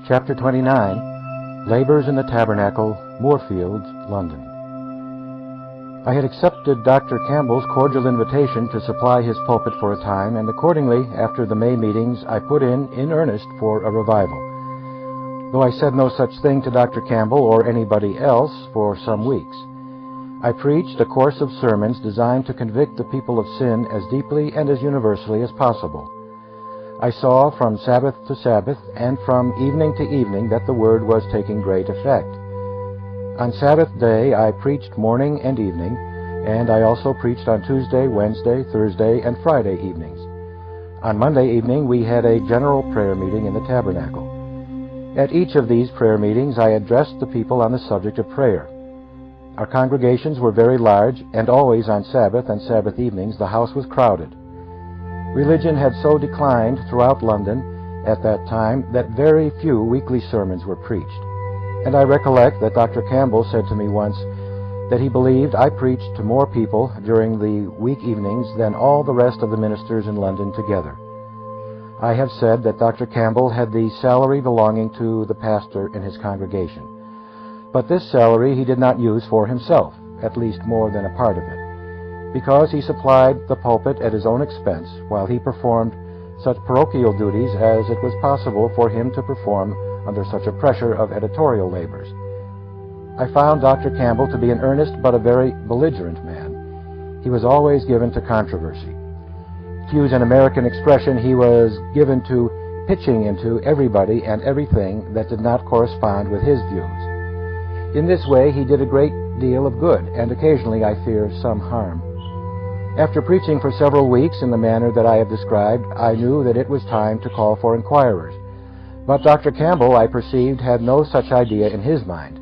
Chapter 29, Labors in the Tabernacle, Moorfields, London. I had accepted Dr. Campbell's cordial invitation to supply his pulpit for a time, and accordingly, after the May meetings, I put in earnest for a revival, though I said no such thing to Dr. Campbell or anybody else for some weeks. I preached a course of sermons designed to convict the people of sin as deeply and as universally as possible. I saw from Sabbath to Sabbath and from evening to evening that the Word was taking great effect. On Sabbath day I preached morning and evening, and I also preached on Tuesday, Wednesday, Thursday, and Friday evenings. On Monday evening we had a general prayer meeting in the Tabernacle. At each of these prayer meetings I addressed the people on the subject of prayer. Our congregations were very large, and always on Sabbath and Sabbath evenings the house was crowded. Religion had so declined throughout London at that time that very few weekly sermons were preached. And I recollect that Dr. Campbell said to me once that he believed I preached to more people during the week evenings than all the rest of the ministers in London together. I have said that Dr. Campbell had the salary belonging to the pastor in his congregation. But this salary he did not use for himself, at least more than a part of it, because he supplied the pulpit at his own expense while he performed such parochial duties as it was possible for him to perform under such a pressure of editorial labors. I found Dr. Campbell to be an earnest but a very belligerent man. He was always given to controversy. To use an American expression, he was given to pitching into everybody and everything that did not correspond with his views. In this way he did a great deal of good, and occasionally, I fear, some harm. After preaching for several weeks in the manner that I have described, I knew that it was time to call for inquirers. But Dr. Campbell, I perceived, had no such idea in his mind.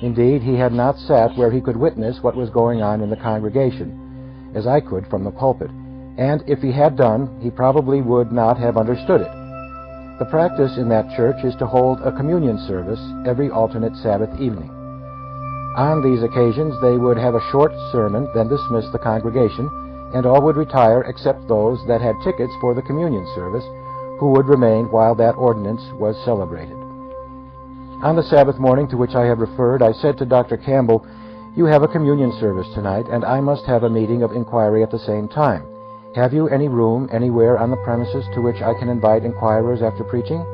Indeed, he had not sat where he could witness what was going on in the congregation, as I could from the pulpit, and if he had done, he probably would not have understood it. The practice in that church is to hold a communion service every alternate Sabbath evening. On these occasions they would have a short sermon, then dismiss the congregation, and all would retire except those that had tickets for the communion service, who would remain while that ordinance was celebrated. On the Sabbath morning to which I have referred, I said to Dr. Campbell, "You have a communion service tonight, and I must have a meeting of inquiry at the same time. Have you any room anywhere on the premises to which I can invite inquirers after preaching?"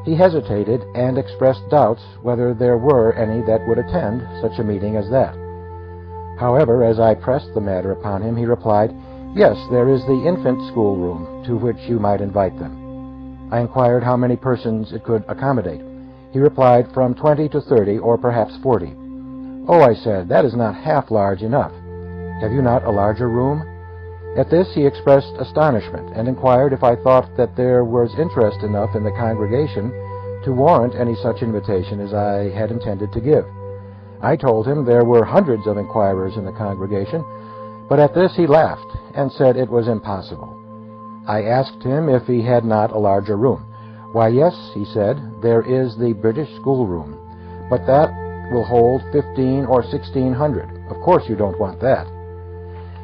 He hesitated and expressed doubts whether there were any that would attend such a meeting as that. However, as I pressed the matter upon him, he replied, "Yes, there is the infant schoolroom, to which you might invite them." I inquired how many persons it could accommodate. He replied, from 20 to 30, or perhaps 40. "Oh," I said, "that is not half large enough. Have you not a larger room?" At this he expressed astonishment, and inquired if I thought that there was interest enough in the congregation to warrant any such invitation as I had intended to give. I told him there were hundreds of inquirers in the congregation, but at this he laughed and said it was impossible. I asked him if he had not a larger room. "Why, yes," he said, "there is the British schoolroom, but that will hold 15 or 1600. Of course you don't want that."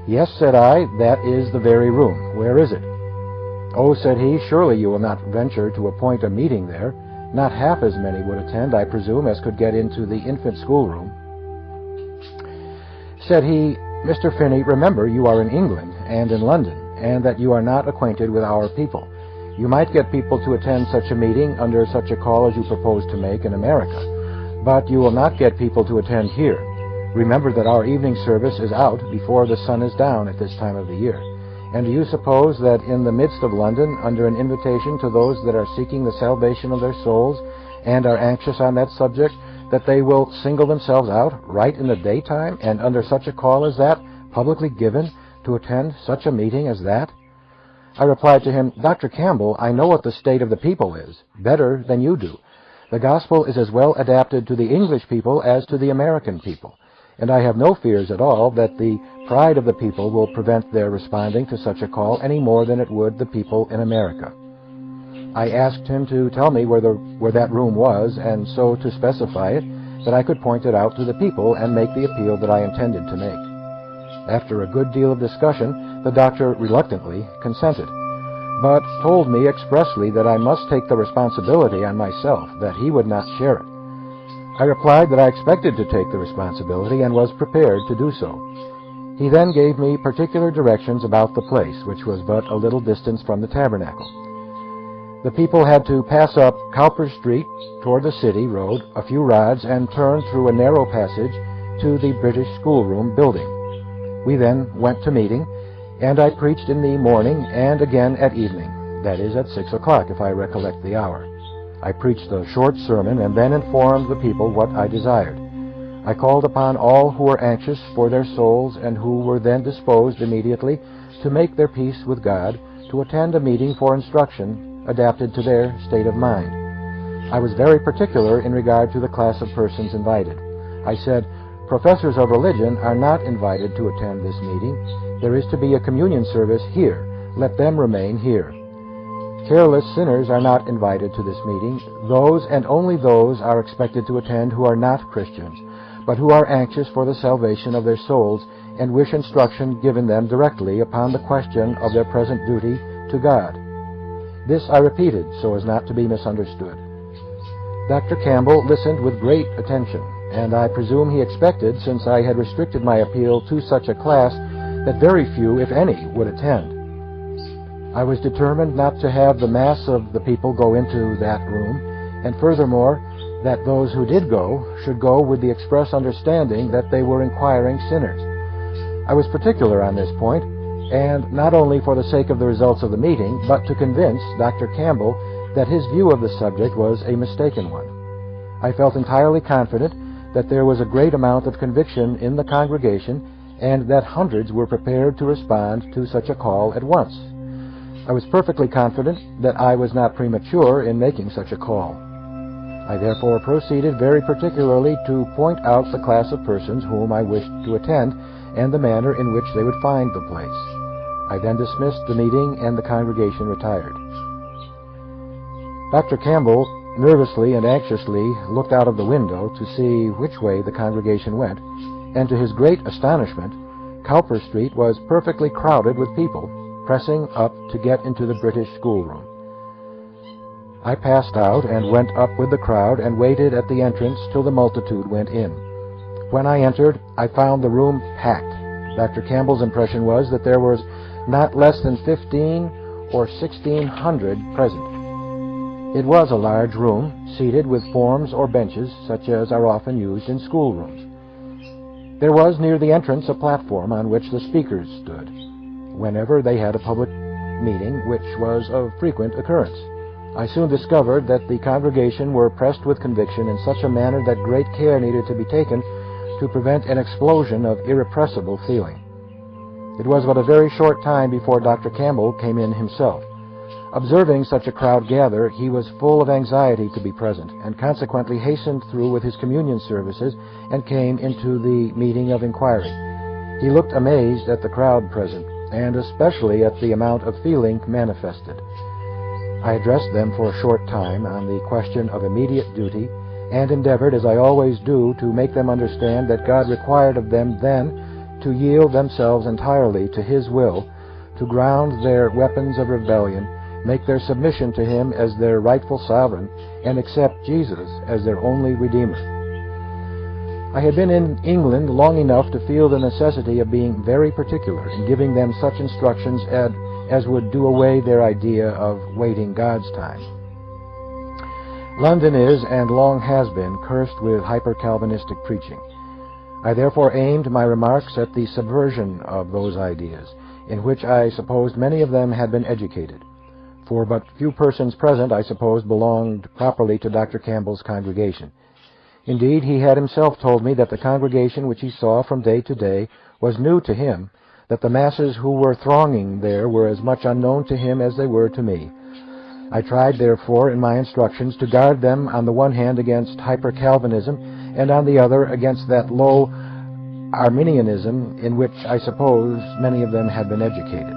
"Yes," said I, "that is the very room. Where is it?" "Oh," said he, "surely you will not venture to appoint a meeting there. Not half as many would attend, I presume, as could get into the infant schoolroom." Said he, "Mr. Finney, remember you are in England and in London, and that you are not acquainted with our people. You might get people to attend such a meeting under such a call as you propose to make in America, but you will not get people to attend here. Remember that our evening service is out before the sun is down at this time of the year. And do you suppose that in the midst of London, under an invitation to those that are seeking the salvation of their souls and are anxious on that subject, that they will single themselves out right in the daytime and under such a call as that, publicly given, to attend such a meeting as that?" I replied to him, "Dr. Campbell, I know what the state of the people is, better than you do. The gospel is as well adapted to the English people as to the American people, and I have no fears at all that the pride of the people will prevent their responding to such a call any more than it would the people in America." I asked him to tell me where that room was, and so to specify it, that I could point it out to the people and make the appeal that I intended to make. After a good deal of discussion, the doctor reluctantly consented. but told me expressly that I must take the responsibility on myself, that he would not share it. I replied that I expected to take the responsibility and was prepared to do so. He then gave me particular directions about the place, which was but a little distance from the Tabernacle. The people had to pass up Cowper Street toward the city road a few rods and turn through a narrow passage to the British schoolroom building. We then went to meeting, and I preached in the morning and again at evening, that is, at 6 o'clock, if I recollect the hour. I preached a short sermon and then informed the people what I desired. I called upon all who were anxious for their souls and who were then disposed immediately to make their peace with God, to attend a meeting for instruction adapted to their state of mind. I was very particular in regard to the class of persons invited. I said, "Professors of religion are not invited to attend this meeting. There is to be a communion service here. Let them remain here. Careless sinners are not invited to this meeting. Those and only those are expected to attend who are not Christians, but who are anxious for the salvation of their souls and wish instruction given them directly upon the question of their present duty to God." This I repeated so as not to be misunderstood. Dr. Campbell listened with great attention, and I presume he expected, since I had restricted my appeal to such a class, that very few, if any, would attend. I was determined not to have the mass of the people go into that room, and furthermore, that those who did go should go with the express understanding that they were inquiring sinners. I was particular on this point, and not only for the sake of the results of the meeting, but to convince Dr. Campbell that his view of the subject was a mistaken one. I felt entirely confident that there was a great amount of conviction in the congregation, and that hundreds were prepared to respond to such a call at once. I was perfectly confident that I was not premature in making such a call. I therefore proceeded very particularly to point out the class of persons whom I wished to attend, and the manner in which they would find the place. I then dismissed the meeting, and the congregation retired. Dr. Campbell nervously and anxiously looked out of the window to see which way the congregation went, and to his great astonishment, Cowper Street was perfectly crowded with people, pressing up to get into the British schoolroom. I passed out and went up with the crowd and waited at the entrance till the multitude went in. When I entered, I found the room packed. Dr. Campbell's impression was that there was not less than 1,500 or 1,600 present. It was a large room, seated with forms or benches, such as are often used in schoolrooms. There was near the entrance a platform on which the speakers stood, whenever they had a public meeting, which was of frequent occurrence. I soon discovered that the congregation were pressed with conviction in such a manner that great care needed to be taken to prevent an explosion of irrepressible feeling. It was but a very short time before Dr. Campbell came in himself. Observing such a crowd gather, he was full of anxiety to be present, and consequently hastened through with his communion services and came into the meeting of inquiry. He looked amazed at the crowd present, and especially at the amount of feeling manifested. I addressed them for a short time on the question of immediate duty, and endeavored, as I always do, to make them understand that God required of them then to yield themselves entirely to His will, to ground their weapons of rebellion, make their submission to Him as their rightful sovereign, and accept Jesus as their only Redeemer. I had been in England long enough to feel the necessity of being very particular in giving them such instructions as would do away their idea of waiting God's time. London is, and long has been, cursed with hyper-Calvinistic preaching. I therefore aimed my remarks at the subversion of those ideas, in which I supposed many of them had been educated. For but few persons present, I suppose, belonged properly to Dr. Campbell's congregation. Indeed, he had himself told me that the congregation which he saw from day to day was new to him, that the masses who were thronging there were as much unknown to him as they were to me. I tried, therefore, in my instructions to guard them on the one hand against hyper-Calvinism, and on the other against that low Arminianism in which I suppose many of them had been educated.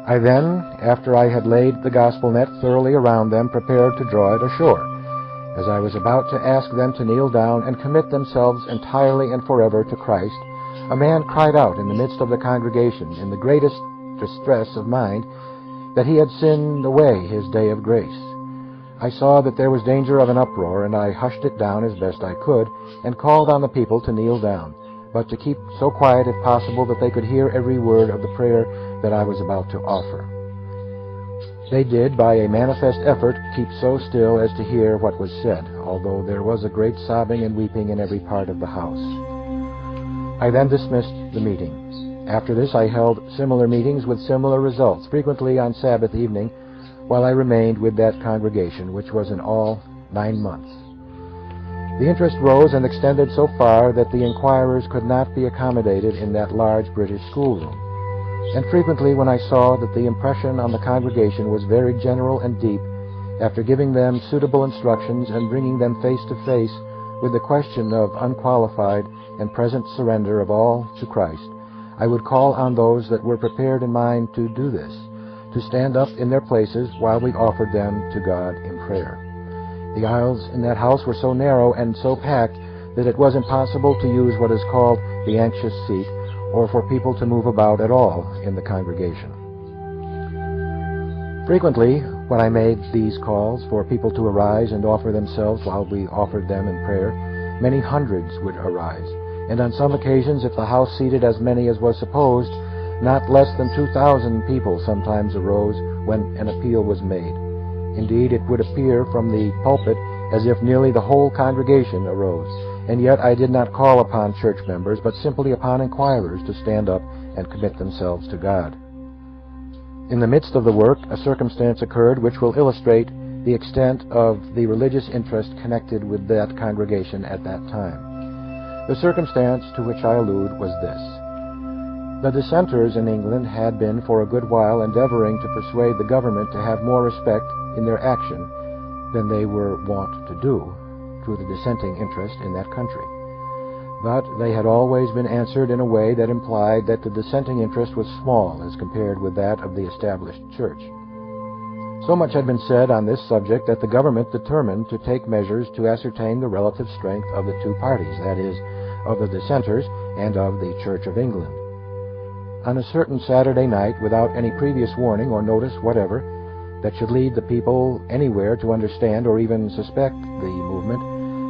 I then, after I had laid the gospel net thoroughly around them, prepared to draw it ashore. As I was about to ask them to kneel down and commit themselves entirely and forever to Christ, a man cried out in the midst of the congregation, in the greatest distress of mind, that he had sinned away his day of grace. I saw that there was danger of an uproar, and I hushed it down as best I could, and called on the people to kneel down, but to keep so quiet if possible that they could hear every word of the prayer that I was about to offer. They did, by a manifest effort, keep so still as to hear what was said, although there was a great sobbing and weeping in every part of the house. I then dismissed the meeting. After this I held similar meetings with similar results, frequently on Sabbath evening, while I remained with that congregation, which was in all 9 months. The interest rose and extended so far that the inquirers could not be accommodated in that large British schoolroom. And frequently, when I saw that the impression on the congregation was very general and deep, after giving them suitable instructions and bringing them face to face with the question of unqualified and present surrender of all to Christ, I would call on those that were prepared in mind to do this, to stand up in their places while we offered them to God in prayer. The aisles in that house were so narrow and so packed that it was impossible to use what is called the anxious seat, or for people to move about at all in the congregation. Frequently, when I made these calls for people to arise and offer themselves while we offered them in prayer, many hundreds would arise, and on some occasions, if the house seated as many as was supposed, not less than 2,000 people sometimes arose when an appeal was made. Indeed, it would appear from the pulpit as if nearly the whole congregation arose, and yet I did not call upon church members, but simply upon inquirers to stand up and commit themselves to God. In the midst of the work, a circumstance occurred which will illustrate the extent of the religious interest connected with that congregation at that time. The circumstance to which I allude was this. The dissenters in England had been for a good while endeavoring to persuade the government to have more respect in their action than they were wont to do to the dissenting interest in that country. But they had always been answered in a way that implied that the dissenting interest was small as compared with that of the established church. So much had been said on this subject that the government determined to take measures to ascertain the relative strength of the two parties, that is, of the dissenters and of the Church of England. On a certain Saturday night, without any previous warning or notice whatever that should lead the people anywhere to understand or even suspect the movement,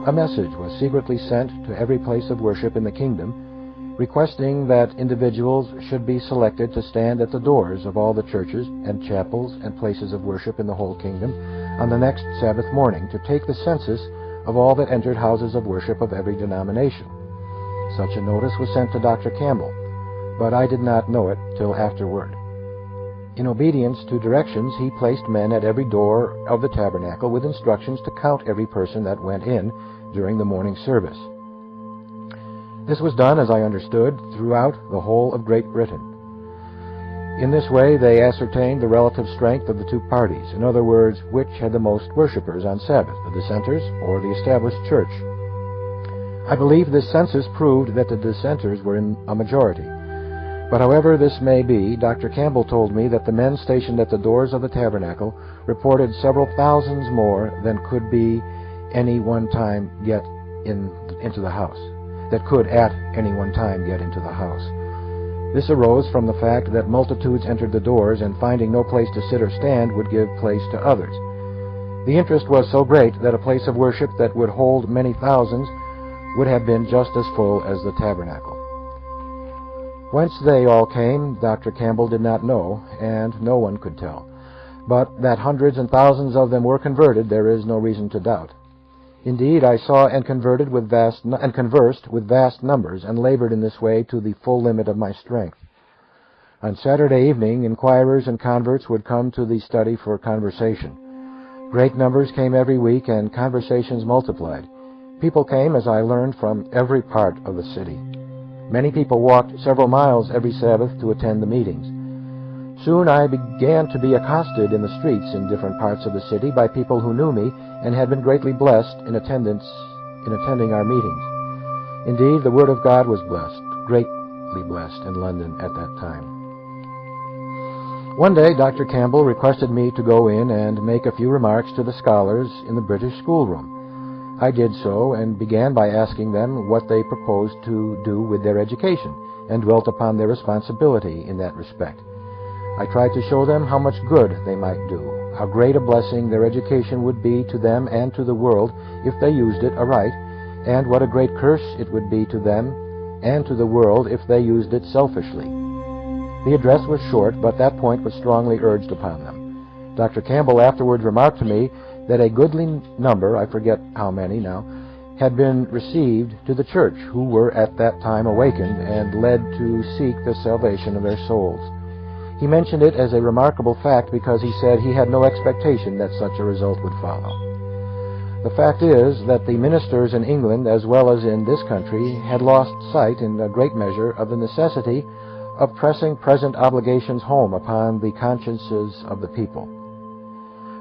a message was secretly sent to every place of worship in the kingdom, requesting that individuals should be selected to stand at the doors of all the churches and chapels and places of worship in the whole kingdom on the next Sabbath morning to take the census of all that entered houses of worship of every denomination. Such a notice was sent to Dr. Campbell, but I did not know it till afterward. In obedience to directions, he placed men at every door of the tabernacle with instructions to count every person that went in during the morning service. This was done, as I understood, throughout the whole of Great Britain. In this way, they ascertained the relative strength of the two parties. In other words, which had the most worshippers on Sabbath, the dissenters or the established church. I believe this census proved that the dissenters were in a majority. But however this may be, Dr. Campbell told me that the men stationed at the doors of the tabernacle reported several thousands more than could be any one time get into the house. That could at any one time get into the house. This arose from the fact that multitudes entered the doors and finding no place to sit or stand would give place to others. The interest was so great that a place of worship that would hold many thousands would have been just as full as the tabernacle. Whence they all came, Dr. Campbell did not know, and no one could tell. But that hundreds and thousands of them were converted, there is no reason to doubt. Indeed, I saw and conversed with vast numbers, and labored in this way to the full limit of my strength. On Saturday evening, inquirers and converts would come to the study for conversation. Great numbers came every week, and conversations multiplied. People came, as I learned, from every part of the city. Many people walked several miles every Sabbath to attend the meetings. Soon I began to be accosted in the streets in different parts of the city by people who knew me and had been greatly blessed in attending our meetings. Indeed, the Word of God was blessed, greatly blessed in London at that time. One day, Dr. Campbell requested me to go in and make a few remarks to the scholars in the British schoolroom. I did so, and began by asking them what they proposed to do with their education, and dwelt upon their responsibility in that respect. I tried to show them how much good they might do, how great a blessing their education would be to them and to the world if they used it aright, and what a great curse it would be to them and to the world if they used it selfishly. The address was short, but that point was strongly urged upon them. Dr. Campbell afterwards remarked to me that a goodly number, I forget how many now, had been received to the church who were at that time awakened and led to seek the salvation of their souls. He mentioned it as a remarkable fact because he said he had no expectation that such a result would follow. The fact is that the ministers in England, as well as in this country, had lost sight in a great measure of the necessity of pressing present obligations home upon the consciences of the people.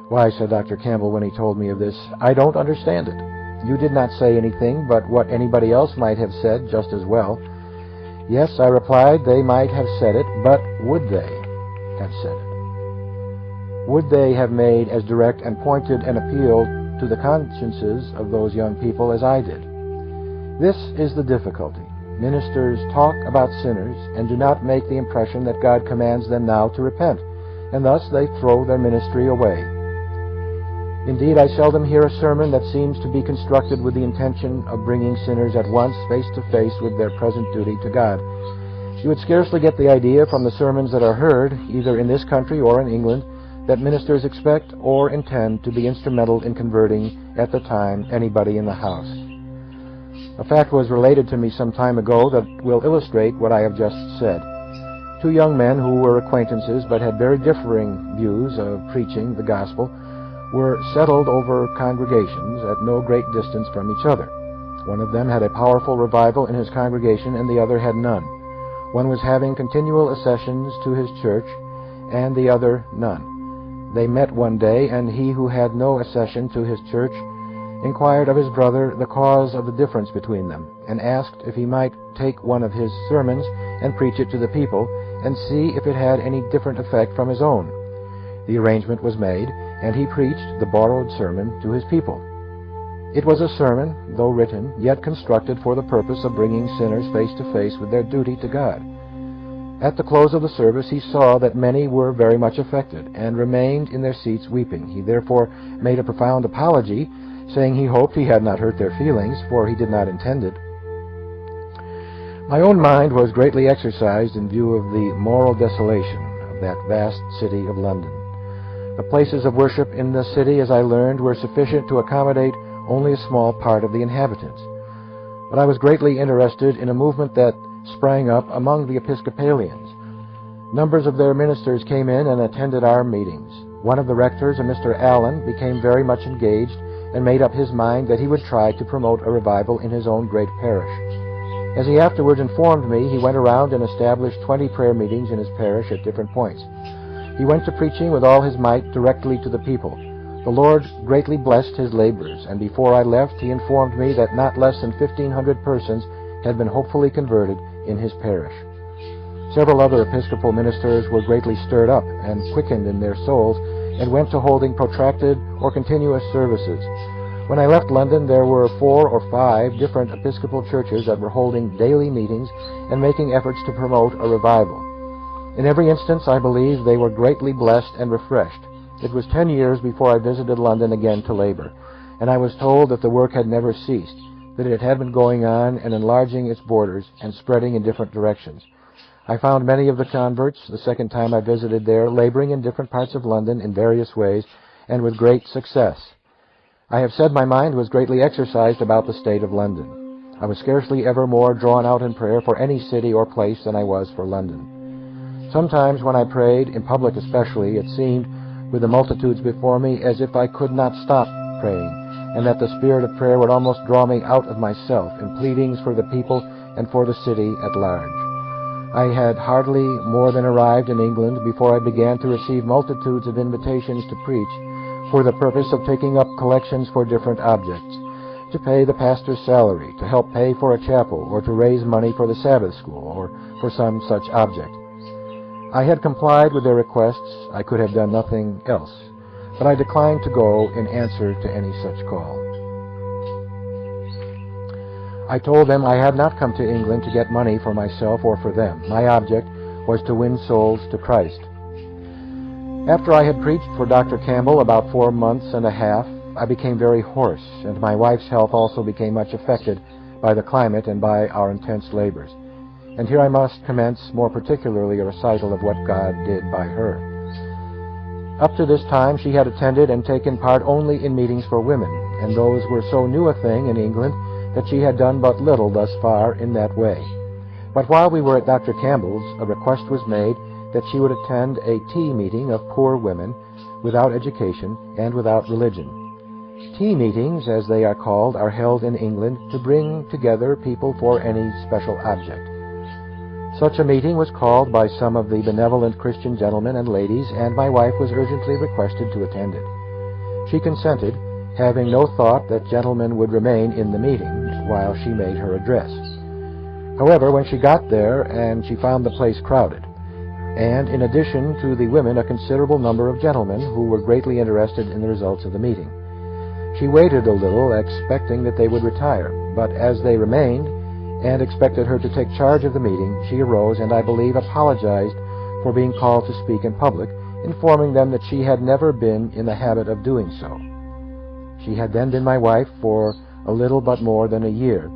"Why," said Dr. Campbell when he told me of this, "I don't understand it. You did not say anything but what anybody else might have said just as well." "Yes," I replied, "they might have said it, but would they have said it? Would they have made as direct and pointed an appeal to the consciences of those young people as I did?" This is the difficulty. Ministers talk about sinners and do not make the impression that God commands them now to repent, and thus they throw their ministry away. Indeed, I seldom hear a sermon that seems to be constructed with the intention of bringing sinners at once face to face with their present duty to God. You would scarcely get the idea from the sermons that are heard, either in this country or in England, that ministers expect or intend to be instrumental in converting, at the time, anybody in the house. A fact was related to me some time ago that will illustrate what I have just said. Two young men who were acquaintances but had very differing views of preaching the gospel were settled over congregations at no great distance from each other. One of them had a powerful revival in his congregation, and the other had none. One was having continual accessions to his church, and the other none. They met one day, and he who had no accession to his church inquired of his brother the cause of the difference between them, and asked if he might take one of his sermons and preach it to the people, and see if it had any different effect from his own. The arrangement was made, and he preached the borrowed sermon to his people. It was a sermon, though written, yet constructed for the purpose of bringing sinners face to face with their duty to God. At the close of the service he saw that many were very much affected, and remained in their seats weeping. He therefore made a profound apology, saying he hoped he had not hurt their feelings, for he did not intend it. My own mind was greatly exercised in view of the moral desolation of that vast city of London. The places of worship in the city, as I learned, were sufficient to accommodate only a small part of the inhabitants. But I was greatly interested in a movement that sprang up among the Episcopalians. Numbers of their ministers came in and attended our meetings. One of the rectors, a Mr. Allen, became very much engaged and made up his mind that he would try to promote a revival in his own great parish. As he afterwards informed me, he went around and established 20 prayer meetings in his parish at different points. He went to preaching with all his might directly to the people. The Lord greatly blessed his labors, and before I left he informed me that not less than 1,500 persons had been hopefully converted in his parish. Several other Episcopal ministers were greatly stirred up and quickened in their souls, and went to holding protracted or continuous services. When I left London, there were 4 or 5 different Episcopal churches that were holding daily meetings and making efforts to promote a revival. In every instance, I believe, they were greatly blessed and refreshed. It was 10 years before I visited London again to labor, and I was told that the work had never ceased, that it had been going on and enlarging its borders and spreading in different directions. I found many of the converts, the second time I visited there, laboring in different parts of London in various ways, and with great success. I have said my mind was greatly exercised about the state of London. I was scarcely ever more drawn out in prayer for any city or place than I was for London. Sometimes when I prayed, in public especially, it seemed, with the multitudes before me, as if I could not stop praying, and that the spirit of prayer would almost draw me out of myself in pleadings for the people and for the city at large. I had hardly more than arrived in England before I began to receive multitudes of invitations to preach, for the purpose of taking up collections for different objects, to pay the pastor's salary, to help pay for a chapel, or to raise money for the Sabbath school, or for some such object. I had complied with their requests. I could have done nothing else, but I declined to go in answer to any such call. I told them I had not come to England to get money for myself or for them. My object was to win souls to Christ. After I had preached for Dr. Campbell about 4 months and a half, I became very hoarse, and my wife's health also became much affected by the climate and by our intense labors. And here I must commence more particularly a recital of what God did by her. Up to this time she had attended and taken part only in meetings for women, and those were so new a thing in England that she had done but little thus far in that way. But while we were at Dr. Campbell's, a request was made that she would attend a tea meeting of poor women without education and without religion. Tea meetings, as they are called, are held in England to bring together people for any special object. Such a meeting was called by some of the benevolent Christian gentlemen and ladies, and my wife was urgently requested to attend it. She consented, having no thought that gentlemen would remain in the meeting while she made her address. However, when she got there, and she found the place crowded, and in addition to the women a considerable number of gentlemen who were greatly interested in the results of the meeting, she waited a little, expecting that they would retire, but as they remained and expected her to take charge of the meeting, she arose and, I believe, apologized for being called to speak in public, informing them that she had never been in the habit of doing so. She had then been my wife for a little but more than a year,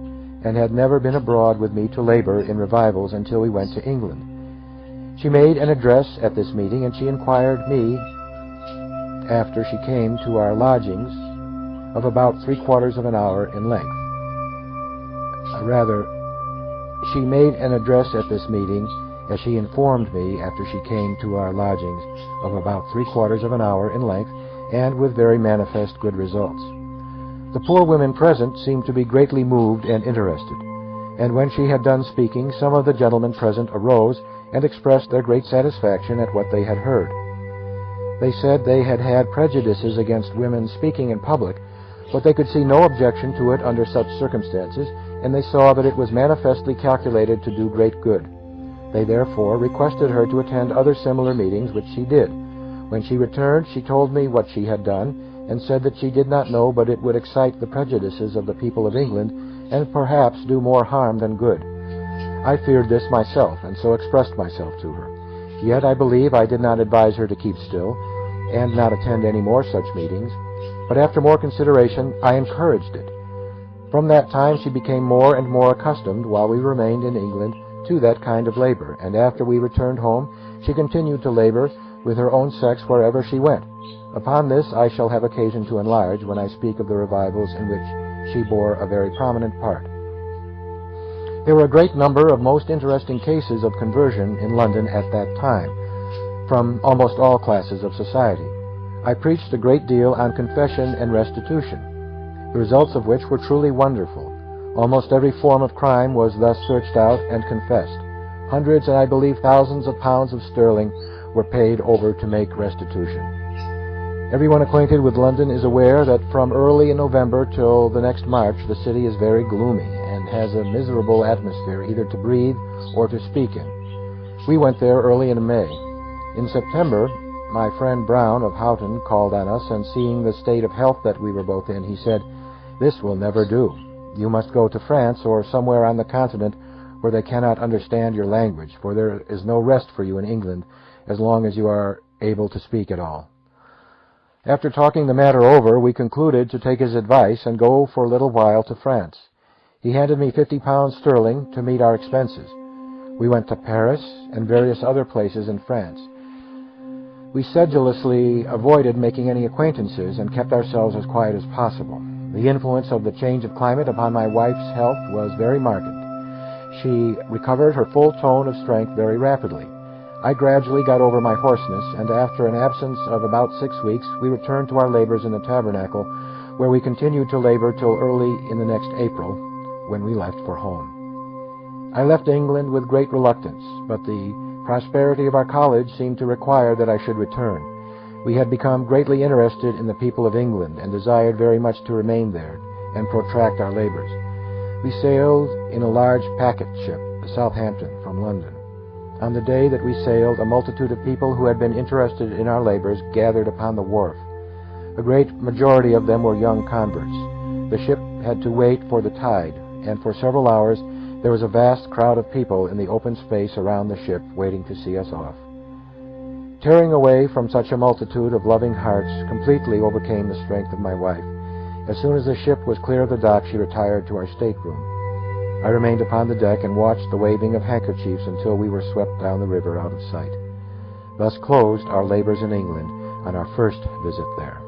and had never been abroad with me to labor in revivals until we went to England. She made an address at this meeting, and she inquired me, after she came to our lodgings, of about 3/4 of an hour in length. She made an address at this meeting, as she informed me after she came to our lodgings, of about 3/4 of an hour in length, and with very manifest good results. The poor women present seemed to be greatly moved and interested, and when she had done speaking, some of the gentlemen present arose and expressed their great satisfaction at what they had heard. They said they had had prejudices against women speaking in public, but they could see no objection to it under such circumstances, and they saw that it was manifestly calculated to do great good. They therefore requested her to attend other similar meetings, which she did. When she returned, she told me what she had done, and said that she did not know but it would excite the prejudices of the people of England, and perhaps do more harm than good. I feared this myself, and so expressed myself to her. Yet I believe I did not advise her to keep still, and not attend any more such meetings, but after more consideration I encouraged it. From that time she became more and more accustomed, while we remained in England, to that kind of labor, and after we returned home she continued to labor with her own sex wherever she went. Upon this I shall have occasion to enlarge when I speak of the revivals in which she bore a very prominent part. There were a great number of most interesting cases of conversion in London at that time, from almost all classes of society. I preached a great deal on confession and restitution, the results of which were truly wonderful. Almost every form of crime was thus searched out and confessed. Hundreds, and I believe thousands of pounds of sterling were paid over to make restitution. Everyone acquainted with London is aware that from early in November till the next March the city is very gloomy and has a miserable atmosphere either to breathe or to speak in. We went there early in May. In September, my friend Brown of Houghton called on us, and seeing the state of health that we were both in, he said, "This will never do. You must go to France or somewhere on the continent where they cannot understand your language, for there is no rest for you in England as long as you are able to speak at all." After talking the matter over, we concluded to take his advice and go for a little while to France. He handed me 50 pounds sterling to meet our expenses. We went to Paris and various other places in France. We sedulously avoided making any acquaintances and kept ourselves as quiet as possible. The influence of the change of climate upon my wife's health was very marked. She recovered her full tone of strength very rapidly. I gradually got over my hoarseness, and after an absence of about 6 weeks, we returned to our labors in the Tabernacle, where we continued to labor till early in the next April, when we left for home. I left England with great reluctance, but the prosperity of our college seemed to require that I should return. We had become greatly interested in the people of England, and desired very much to remain there and protract our labors. We sailed in a large packet ship, the Southampton, from London. On the day that we sailed, a multitude of people who had been interested in our labors gathered upon the wharf. A great majority of them were young converts. The ship had to wait for the tide, and for several hours there was a vast crowd of people in the open space around the ship waiting to see us off. Tearing away from such a multitude of loving hearts completely overcame the strength of my wife. As soon as the ship was clear of the dock, she retired to our stateroom. I remained upon the deck and watched the waving of handkerchiefs until we were swept down the river out of sight. Thus closed our labors in England on our first visit there.